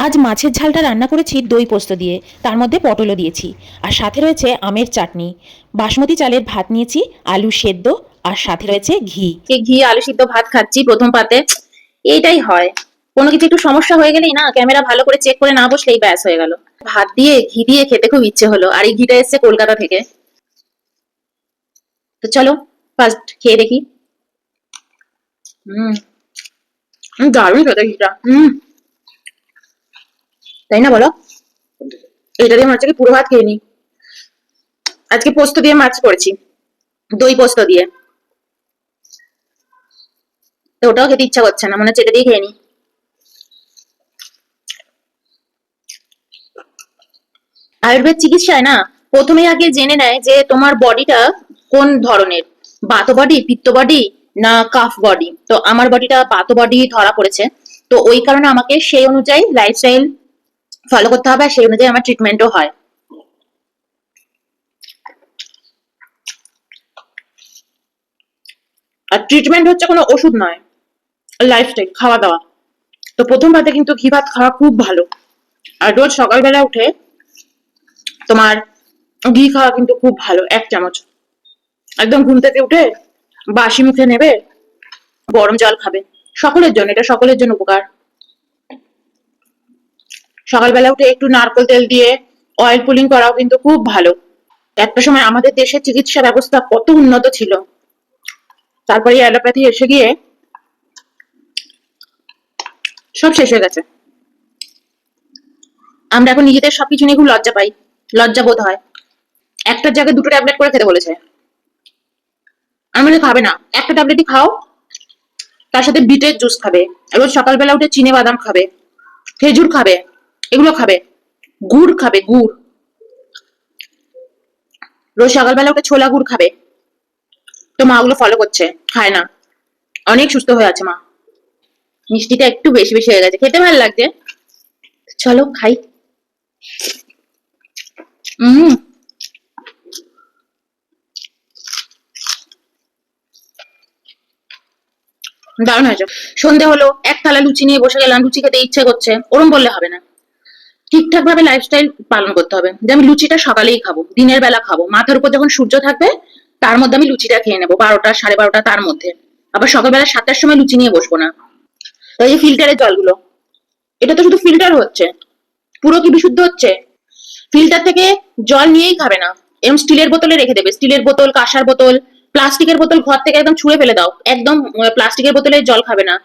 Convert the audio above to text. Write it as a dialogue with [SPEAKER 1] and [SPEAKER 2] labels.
[SPEAKER 1] আজ মাছের ঝালটা রান্না করেছি দই পোস্ত দিয়ে, তার মধ্যে পটলও দিয়েছি, আর সাথে রয়েছে আমের চাটনি। বাসমতি চালের ভাত নিয়েছি, আলু সেদ্ধ, আর সাথে রয়েছে ঘি।
[SPEAKER 2] ঘি আলু সিদ্ধ ভাত খাচ্ছি প্রথম পাতে। এইটাই হয়, কোনো কিছু একটু সমস্যা হয়ে গেলেই না, ক্যামেরা ভালো করে চেক করে না বসলেই ব্যাস হয়ে গেল। ভাত দিয়ে ঘি দিয়ে খেতে খুব ইচ্ছে হলো, আর এই ঘিটা এসছে কলকাতা থেকে। তো চলো ফার্স্ট খেয়ে দেখি। হম, দারুণ খেতে ঘিটা। তাই না বলো? এটা দিয়ে মনে হচ্ছে কি পুরো ভাত খেয়ে নি। আজকে পোস্ত দিয়ে মাছ করেছি, দই পোস্ত দিয়ে। তো ওটাও খেতে ইচ্ছা করছে না, মনে হচ্ছে এটা দিয়ে খেয়ে নি। আয়ুর্বেদ চিকিৎসায় না প্রথমে আগে জেনে নেয় যে তোমার বডিটা কোন ধরনের, বাত বডি, পিত্ত বডি, না কাফ বডি। তো আমার বডিটা বাত বডি ধরা পড়েছে। তো ওই কারণে আমাকে সেই অনুযায়ী লাইফস্টাইল ফলো করতে হবে, আর সেই অনুযায়ী আমার ট্রিটমেন্টও হয়। আর ট্রিটমেন্ট হচ্ছে কোনো ওষুধ নয়, লাইফস্টাইল, খাওয়া দাওয়া। তো প্রথম ভাতে কিন্তু ঘি ভাত খাওয়া খুব ভালো। আর রোজ সকালবেলা উঠে তোমার ঘি খাওয়া কিন্তু খুব ভালো, 1 চামচ। একদম ঘুম থেকে উঠে বাসি মুখে নেবে, গরম জল খাবে। সকলের জন্য, এটা সকলের জন্য উপকার। সকালবেলা উঠে একটু নারকেল তেল দিয়ে অয়েল পুলিং করাও কিন্তু খুব ভালো। একটা সময় আমাদের দেশের চিকিৎসা ব্যবস্থা কত উন্নত ছিল, তারপরে অ্যালোপ্যাথি এসে গিয়ে সব শেষ হয়ে গেছে। আমরা এখন নিজেদের সবকিছু নিয়ে খুব লজ্জা পাই, লজ্জা বোধ হয়। একটার জায়গায় 2টো ট্যাবলেট করে খেতে বলেছে। আমি খাবে না, একটা ট্যাবলেটই খাও, তার সাথে বিটের জুস খাবে, রোজ সকালবেলা উঠে চিনে বাদাম খাবে, খেজুর খাবে, এগুলো খাবে, গুড় খাবে, গুড়। রোজ সকালবেলা উঠে ছোলা গুড় খাবে। তো মা ওগুলো ফলো করছে, খায় না, অনেক সুস্থ হয়ে আছে মা। মিষ্টিটা একটু বেশি বেশি হয়ে গেছে, খেতে ভালো লাগছে। চলো খাই। হম, দারুণ হয়েছে। সন্ধে হলো, এক থালা লুচি নিয়ে বসে গেলাম, লুচি খেতে ইচ্ছে করছে, ওরম বললে হবে না। ঠিকঠাক ভাবে লাইফস্টাইল পালন করতে হবে, যে আমি লুচিটা সকালেই খাবো, দিনের বেলা খাবো, মাথার উপর যখন সূর্য থাকবে তার মধ্যে আমি লুচিটা খেয়ে নেবো, 12টা 12:30 তার মধ্যে। আবার সকালবেলা 7টার সময় লুচি নিয়ে বসবো না। এই যে ফিল্টারের জলগুলো, এটা তো শুধু ফিল্টার হচ্ছে, পুরো কি বিশুদ্ধ হচ্ছে? ফিল্টার থেকে জল নিয়েই খাবে না, এরকম স্টিলের বোতলে রেখে দেবে। স্টিলের বোতল, কাঁসার বোতল, প্লাস্টিকের বোতল ঘর থেকে একদম ছুঁড়ে ফেলে দাও। একদম প্লাস্টিকের বোতলে জল খাবে না।